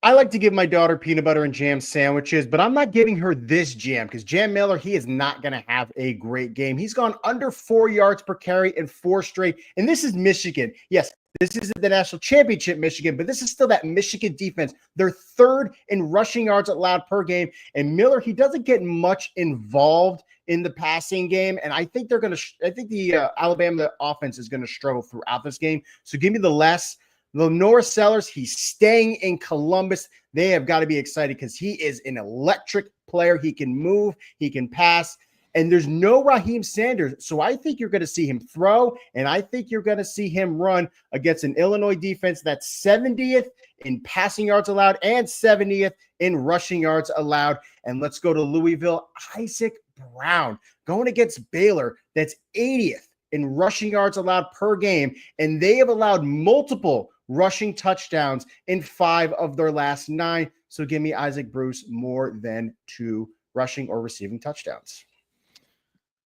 I like to give my daughter peanut butter and jam sandwiches, but I'm not giving her this jam because Jam Miller, he is not going to have a great game. He's gone under 4 yards per carry in 4 straight, and this is Michigan. Yes, this isn't the national championship Michigan, but this is still that Michigan defense. They're third in rushing yards allowed per game, and Miller, he doesn't get much involved in the passing game, and I think the Alabama offense is going to struggle throughout this game. So give me the less. Lenore Sellers, he's staying in Columbus. They have got to be excited because he is an electric player. He can move, he can pass, and there's no Raheem Sanders. So I think you're going to see him throw, and I think you're going to see him run against an Illinois defense that's 70th in passing yards allowed and 70th in rushing yards allowed. And let's go to Louisville. Isaac Brown going against Baylor. That's 80th in rushing yards allowed per game, and they have allowed multiple rushing touchdowns in 5 of their last 9. So give me Isaac Bruce more than 2 rushing or receiving touchdowns.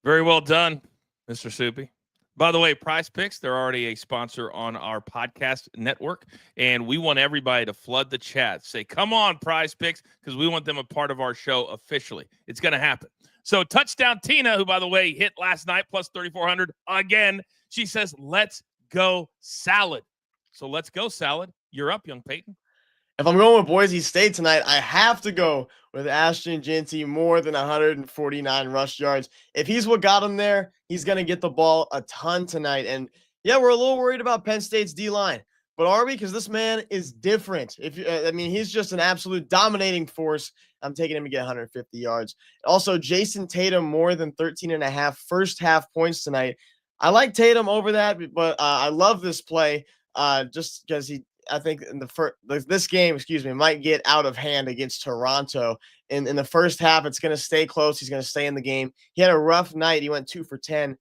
Very well done, Mr. Soupy. By the way, Prize Picks, they're already a sponsor on our podcast network, and we want everybody to flood the chat. Say, come on, Prize Picks, because we want them a part of our show officially. It's going to happen. So Touchdown Tina, who, by the way, hit last night, plus 3,400 again, she says, let's go salad. So let's go salad. You're up, young Peyton. If I'm going with Boise State tonight, I have to go with Ashton Jeanty, more than 149 rush yards. If he's what got him there, he's going to get the ball a ton tonight. And yeah, we're a little worried about Penn State's D-line. But are we? Because this man is different. He's just an absolute dominating force. I'm taking him to get 150 yards. Also, Jason Tatum, more than 13.5 first half points tonight. I like Tatum over that, but I love this play just because I think in this game, might get out of hand against Toronto. In the first half, it's going to stay close. He's going to stay in the game. He had a rough night. He went 2 for 10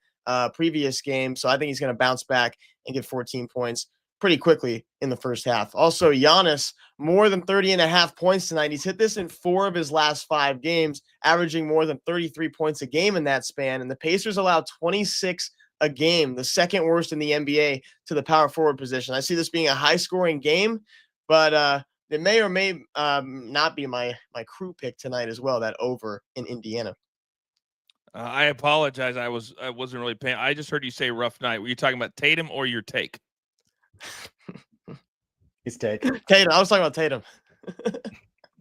previous game. So I think he's going to bounce back and get 14 points pretty quickly in the first half. Also, Giannis, more than 30.5 points tonight. He's hit this in 4 of his last 5 games, averaging more than 33 points a game in that span. And the Pacers allow 26 a game, the second worst in the NBA to the power forward position. I see this being a high-scoring game, but it may or may not be my crew pick tonight as well, that over in Indiana. I apologize. I wasn't really paying. I just heard you say rough night. Were you talking about Tatum or your take? His take. Tatum. I was talking about Tatum.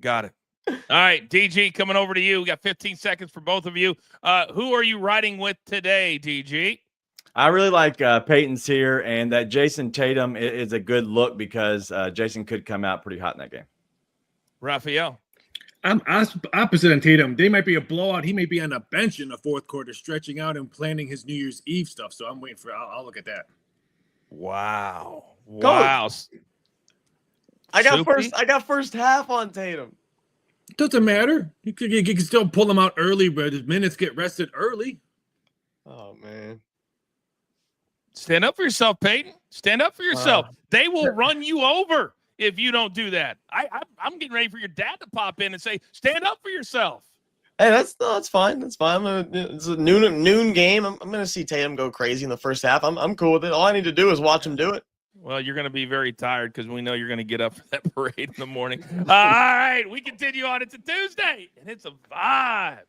Got it. All right, DG, coming over to you. We got 15 seconds for both of you. Who are you riding with today, DG? I really like Peyton's here, and that Jason Tatum is a good look because Jason could come out pretty hot in that game. Raphael. I'm opposite on Tatum. They might be a blowout. He may be on a bench in the fourth quarter, stretching out and planning his New Year's Eve stuff. So I'm waiting for. I'll look at that. Wow. I got first half on Tatum. Doesn't matter. You can still pull him out early, but his minutes get rested early. Oh man. Stand up for yourself, Peyton. Stand up for yourself. They will run you over if you don't do that. I'm getting ready for your dad to pop in and say, stand up for yourself. Hey, that's fine. That's fine. It's a noon game. I'm going to see Tatum go crazy in the first half. I'm cool with it. All I need to do is watch him do it. Well, you're going to be very tired because we know you're going to get up for that parade in the morning. All right, we continue on. It's a Tuesday, and it's a vibe.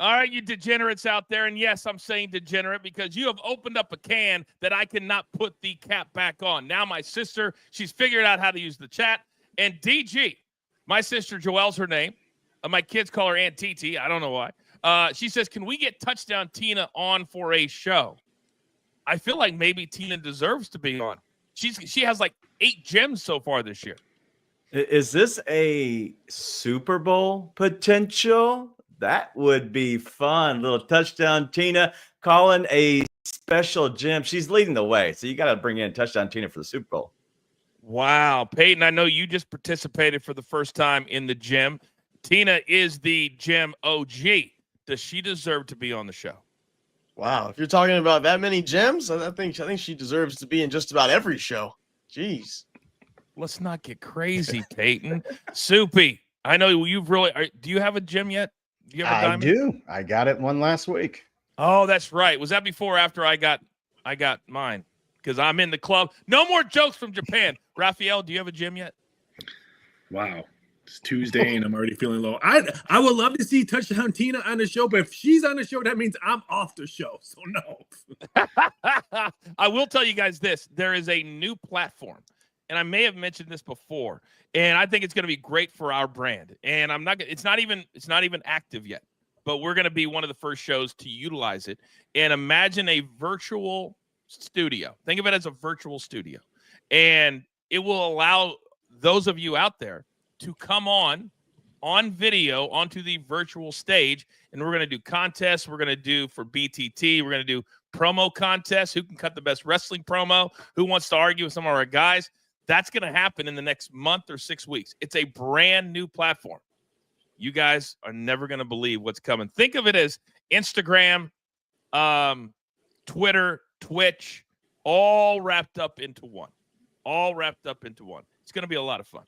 All right, you degenerates out there. And yes, I'm saying degenerate because you have opened up a can that I cannot put the cap back on. Now my sister, she's figured out how to use the chat. And DG, my sister Joelle's her name. My kids call her Aunt TT. I don't know why. She says, can we get Touchdown Tina on for a show? I feel like maybe Tina deserves to be on. She has like 8 gems so far this year. Is this a Super Bowl potential? That would be fun. Little Touchdown Tina calling a special gem. She's leading the way. So you got to bring in Touchdown Tina for the Super Bowl. Wow. Peyton, I know you just participated for the first time in the gym. Tina is the gym OG. Does she deserve to be on the show? Wow, if you're talking about that many gems, I think she deserves to be in just about every show. Jeez. Let's not get crazy, Peyton. Soupy, I know you've really. Do you have a gym yet? Do you have a diamond? I do. I got it one last week. Oh, that's right. Was that before or after I got mine? Because I'm in the club. No more jokes from Japan. Raphael, do you have a gym yet? Wow. It's Tuesday and I'm already feeling low. I would love to see Touchdown Tina on the show, but if she's on the show, that means I'm off the show. So no. I will tell you guys this. There is a new platform, and I may have mentioned this before, and I think it's going to be great for our brand. And it's not even active yet, but we're going to be one of the first shows to utilize it. And imagine a virtual studio. Think of it as a virtual studio. And it will allow those of you out there to come on video onto the virtual stage, and we're going to do contests. We're going to do for BTT. We're going to do promo contests. Who can cut the best wrestling promo? Who wants to argue with some of our guys? That's going to happen in the next month or 6 weeks. It's a brand new platform. You guys are never going to believe what's coming. Think of it as Instagram, Twitter, Twitch, all wrapped up into one. It's going to be a lot of fun.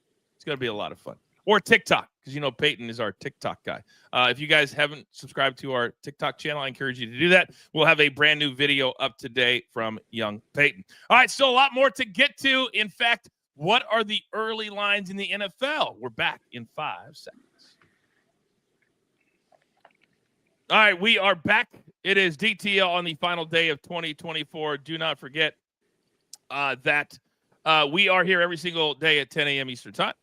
Or TikTok, because Peyton is our TikTok guy. If you guys haven't subscribed to our TikTok channel, I encourage you to do that. We'll have a brand new video up today from young Peyton. All right, still a lot more to get to. In fact, what are the early lines in the NFL? We're back in 5 seconds. All right, we are back. It is DTL on the final day of 2024. Do not forget that we are here every single day at 10 a.m. Eastern Time.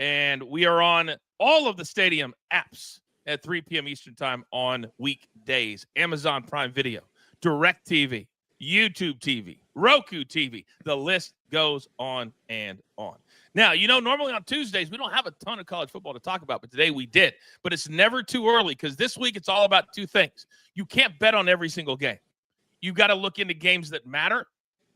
And we are on all of the stadium apps at 3 p.m. Eastern Time on weekdays. Amazon Prime Video, DirecTV, YouTube TV, Roku TV. The list goes on and on. Now, normally on Tuesdays, we don't have a ton of college football to talk about, but today we did. But it's never too early because this week it's all about 2 things. You can't bet on every single game. You've got to look into games that matter,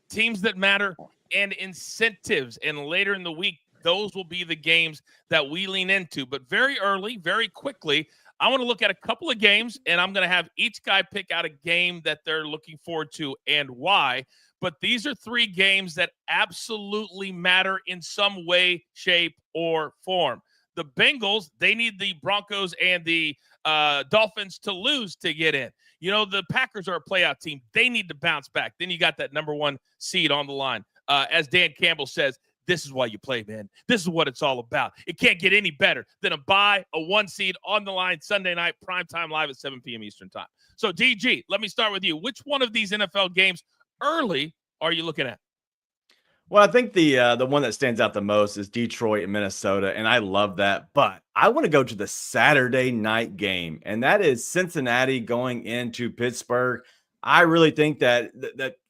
teams that matter, and incentives. And later in the week, those will be the games that we lean into. But very early, very quickly, I want to look at a couple of games, and I'm going to have each guy pick out a game that they're looking forward to and why. But these are 3 games that absolutely matter in some way, shape, or form. The Bengals, they need the Broncos and the Dolphins to lose to get in. The Packers are a playoff team. They need to bounce back. Then you got that number 1 seed on the line. As Dan Campbell says, this is why you play, man. This is what it's all about. It can't get any better than a 1 seed on the line Sunday night, primetime live at 7 p.m. Eastern Time. So, DG, let me start with you. Which one of these NFL games early are you looking at? Well, I think the one that stands out the most is Detroit and Minnesota, and I love that. But I want to go to the Saturday night game, and that is Cincinnati going into Pittsburgh. I really think that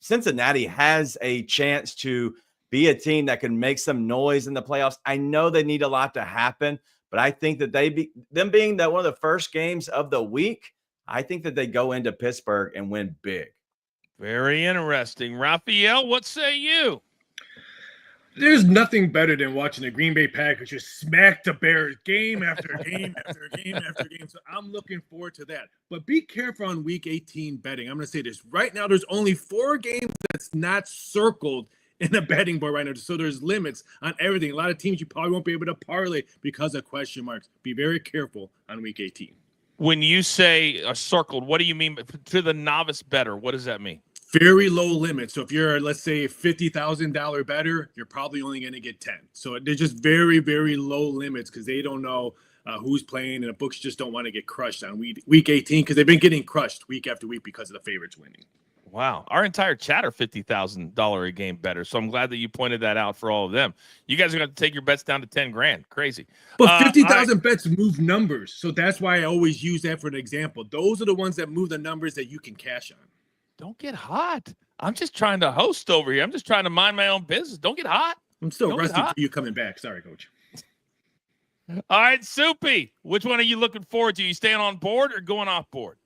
Cincinnati has a chance to be a team that can make some noise in the playoffs. I know they need a lot to happen, but I think that them being that one of the first games of the week, I think that they go into Pittsburgh and win big. Very interesting. Raphael, what say you? There's nothing better than watching the Green Bay Packers just smack the Bears game after game after game after game. So I'm looking forward to that. But be careful on Week 18 betting. I'm going to say this. Right now, there's only 4 games that's not circled in the betting board right now. So there's limits on everything. A lot of teams you probably won't be able to parlay because of question marks. Be very careful on Week 18. When you say circled, what do you mean to the novice bettor? What does that mean? Very low limit. So if you're, let's say, $50,000 bettor, you're probably only going to get 10. So they're just very, very low limits because they don't know who's playing, and the books just don't want to get crushed on week 18 because they've been getting crushed week after week because of the favorites winning. Wow. Our entire chat are $50,000 a game better. So I'm glad that you pointed that out for all of them. You guys are going to take your bets down to 10 grand. Crazy. But 50,000 bets move numbers. So that's why I always use that for an example. Those are the ones that move the numbers that you can cash on. Don't get hot. I'm just trying to host over here. I'm just trying to mind my own business. Don't get hot. I'm still rusty for you coming back. Sorry, Coach. All right, Soupy. Which one are you looking forward to? You staying on board or going off board?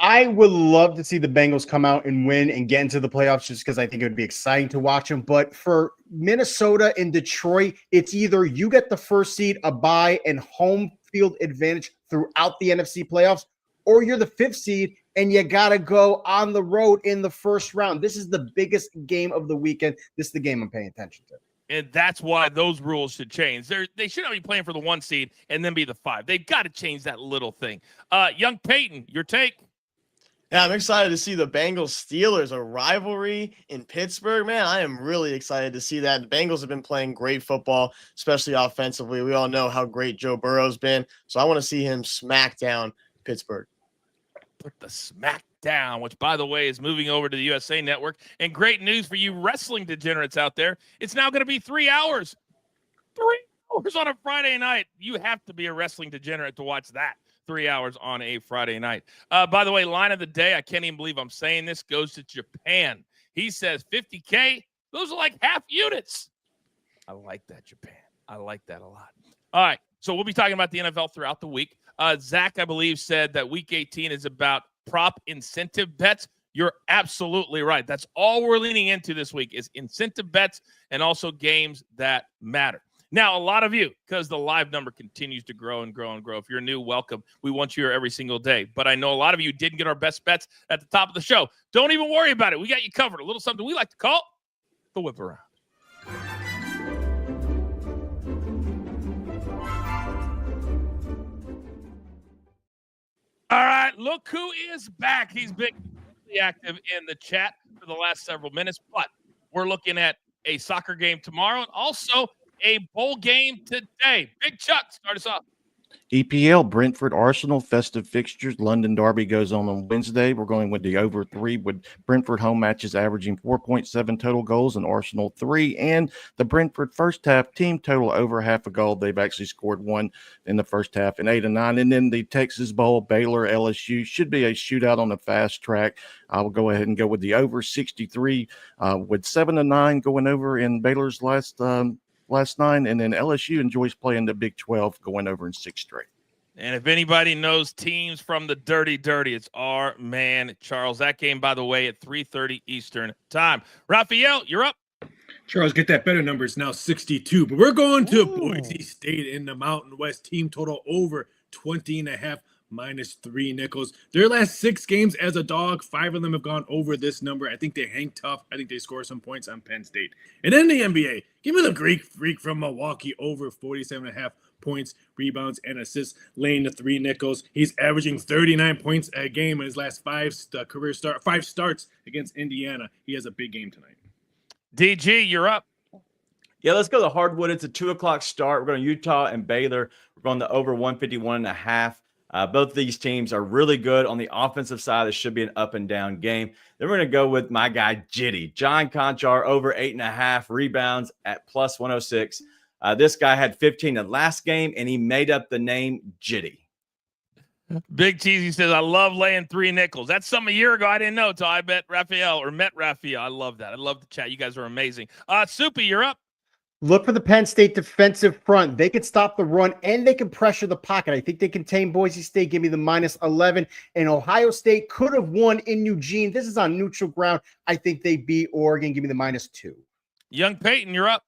I would love to see the Bengals come out and win and get into the playoffs just because I think it would be exciting to watch them. But for Minnesota and Detroit, it's either you get the first seed, a bye, and home field advantage throughout the NFC playoffs, or you're the fifth seed and you got to go on the road in the first round. This is the biggest game of the weekend. This is the game I'm paying attention to. And that's why those rules should change. They should not be playing for the 1 seed and then be the 5. They've got to change that little thing. Young Peyton, your take? Yeah, I'm excited to see the Bengals-Steelers, a rivalry in Pittsburgh. Man, I am really excited to see that. The Bengals have been playing great football, especially offensively. We all know how great Joe Burrow's been, so I want to see him smack down Pittsburgh. Put the smack down, which, by the way, is moving over to the USA Network. And great news for you wrestling degenerates out there. It's now going to be 3 hours. 3 hours on a Friday night. You have to be a wrestling degenerate to watch that. 3 hours on a Friday night. By the way, line of the day, I can't even believe I'm saying this, goes to Japan. He says 50K. Those are like half units. I like that, Japan. I like that a lot. All right, so we'll be talking about the NFL throughout the week. Zach, I believe, said that Week 18 is about prop incentive bets. You're absolutely right. That's all we're leaning into this week is incentive bets and also games that matter. Now, a lot of you, because the live number continues to grow and grow and grow. If you're new, welcome. We want you here every single day. But I know a lot of you didn't get our best bets at the top of the show. Don't even worry about it. We got you covered. A little something we like to call the whip around. All right, look who is back. He's been really active in the chat for the last several minutes, but we're looking at a soccer game tomorrow and also a bowl game today. Big Chuck, start us off. EPL, Brentford, Arsenal, festive fixtures. London Derby goes on Wednesday. We're going with the over 3 with Brentford home matches averaging 4.7 total goals and Arsenal 3. And the Brentford first half team total over half a goal. They've actually scored 1 in the first half and 8-9. And then the Texas Bowl, Baylor, LSU should be a shootout on the fast track. I will go ahead and go with the over 63 with 7-9 going over in Baylor's last 9, and then LSU enjoys playing the Big 12 going over in 6 straight. And if anybody knows teams from the dirty, it's our man, Charles. That game, by the way, at 3:30 Eastern time. Raphael, you're up. Charles, get that better number. It's now 62, but we're going to Boise State in the Mountain West. Team total over 20.5. -3 nickels. Their last 6 games as a dog, 5 of them have gone over this number. I think they hang tough. I think they score some points on Penn State. And in the NBA, give me the Greek Freak from Milwaukee over 47.5 points, rebounds, and assists, laying the 3 nickels. He's averaging 39 points a game in his last 5 starts against Indiana. He has a big game tonight. DG, you're up. Yeah, let's go to hardwood. It's a 2:00 start. We're going to Utah and Baylor. We're going to over 151.5. Both of these teams are really good on the offensive side. This should be an up and down game. Then we're going to go with my guy, Jitty. John Conchar over 8.5 rebounds at plus 106. This guy had 15 in the last game, and he made up the name Jitty. Big Cheesy says, I love laying 3 nickels. That's something a year ago I didn't know until I met Raphael. I love that. I love the chat. You guys are amazing. Soupy, you're up. Look for the Penn State defensive front. They can stop the run and they can pressure the pocket. I think they contain Boise State. Give me the -11. And Ohio State could have won in Eugene. This is on neutral ground. I think they beat Oregon. Give me the -2. Young Peyton, you're up.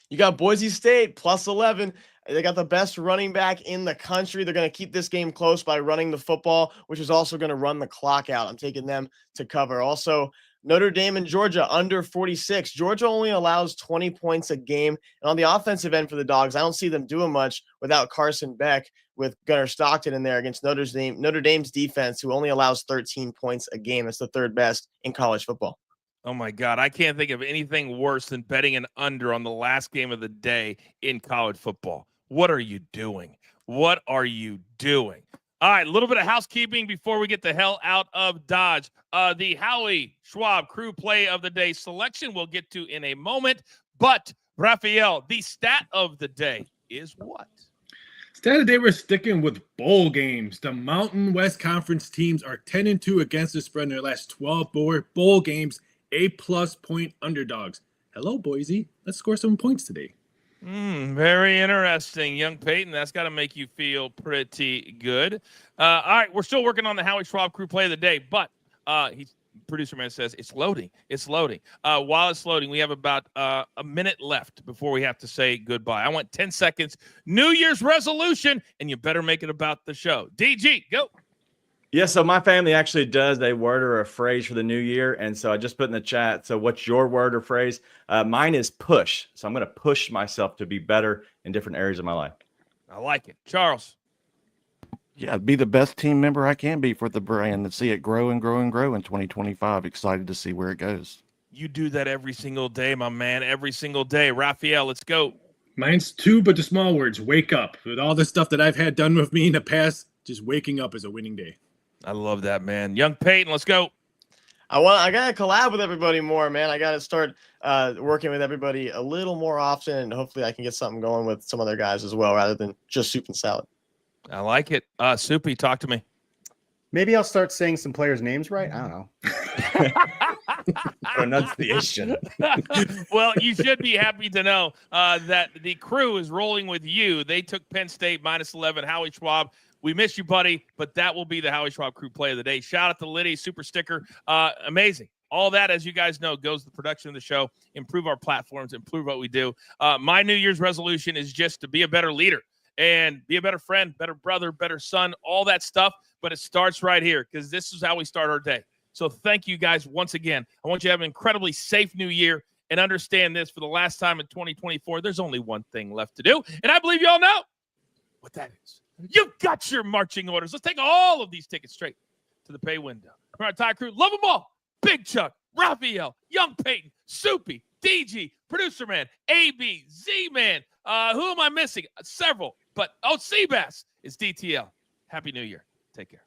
You got Boise State plus 11. They got the best running back in the country. They're going to keep this game close by running the football, which is also going to run the clock out. I'm taking them to cover. Also, Notre Dame and Georgia under 46. Georgia only allows 20 points a game. And on the offensive end for the Dogs, I don't see them doing much without Carson Beck with Gunnar Stockton in there against Notre Dame's defense, who only allows 13 points a game. That's the 3rd best in college football. Oh, my God. I can't think of anything worse than betting an under on the last game of the day in college football. What are you doing? What are you doing? All right, a little bit of housekeeping before we get the hell out of Dodge. The Howie Schwab Crew Play of the Day selection we'll get to in a moment. But, Raphael, the stat of the day is what? Stat of the day, we're sticking with bowl games. The Mountain West Conference teams are 10-2 against the spread in their last 12 bowl games, A+ point underdogs. Hello, Boise. Let's score some points today. Very interesting, young Peyton. That's got to make you feel pretty good. All right, we're still working on the Howie Schwab Crew Play of the Day, but producer man says it's loading. It's loading. While it's loading, we have about a minute left before we have to say goodbye. I want 10 seconds. New Year's resolution, and you better make it about the show. DG, go. Yeah, so my family actually does a word or a phrase for the new year. And so I just put in the chat. So what's your word or phrase? Mine is push. So I'm going to push myself to be better in different areas of my life. I like it. Charles. Yeah, be the best team member I can be for the brand and see it grow and grow and grow in 2025. Excited to see where it goes. You do that every single day, my man. Every single day. Raphael, let's go. Mine's 2, but the small words, wake up. With all the stuff that I've had done with me in the past, just waking up is a winning day. I love that, man. Young Peyton, let's go. I gotta collab with everybody more, man. I gotta start working with everybody a little more often, and hopefully I can get something going with some other guys as well, rather than just soup and salad. I like it. Soupy, talk to me. Maybe I'll start saying some players' names right. I don't know. Pronunciation. Well, you should be happy to know that the crew is rolling with you. They took Penn State -11. Howie Schwab, we miss you, buddy, but that will be the Howie Schwab Crew Play of the Day. Shout out to Liddy, super sticker. Amazing. All that, as you guys know, goes to the production of the show, improve our platforms, improve what we do. My New Year's resolution is just to be a better leader and be a better friend, better brother, better son, all that stuff. But it starts right here because this is how we start our day. So thank you guys once again. I want you to have an incredibly safe new year and understand this for the last time in 2024. There's only one thing left to do, and I believe you all know what that is. You've got your marching orders. Let's take all of these tickets straight to the pay window. All right, Ty Crew, love them all. Big Chuck, Raphael, Young Peyton, Soupy, DG, Producer Man, AB, Z-Man. Who am I missing? Several. But, Seabass is DTL. Happy New Year. Take care.